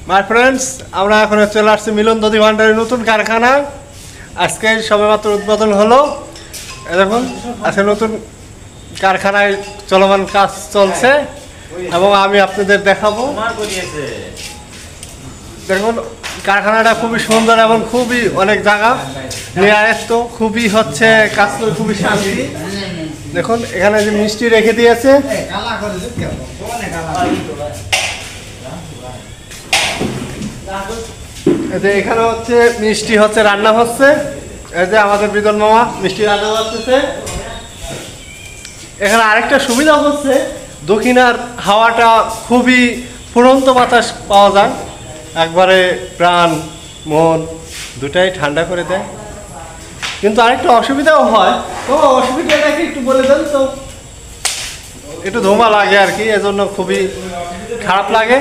My friends, আমরা এখন চলে আসছি মিলন দধি ভান্ডারের নতুন কারখানা। আজকে সবেমাত্র উদ্বোধন হলো। দেখুন, আজকে নতুন কারখানায় চলমান কাজ চলছে এবং আমি আপনাদের দেখাবো। দেখুন, কারখানাটা খুবই সুন্দর এবং খুবই অনেক জায়গা নিয়ারেস্ট, খুবই হচ্ছে কাজ করে খুবই শান্তি। দেখুন, এখানে যে মিষ্টি রেখে দিয়েছে, এখানে হচ্ছে মিষ্টি হচ্ছে রান্না হচ্ছে। এই যে আমাদের বিদন মামা মিষ্টি রান্না করতেছে। এখানে আরেকটা সুবিধা হচ্ছে দক্ষিণার হাওয়াটা খুবই ফুরন্ত বাতাস পাওয়া যায়, একবারে প্রাণ মন দুটাই ঠান্ডা করে দেয়। কিন্তু আরেকটা অসুবিধাও হয়। তো অসুবিধাটা কি একটু বলে দেন তো? একটু ধোঁয়া লাগে আর কি, এজন্য খুবই খারাপ লাগে।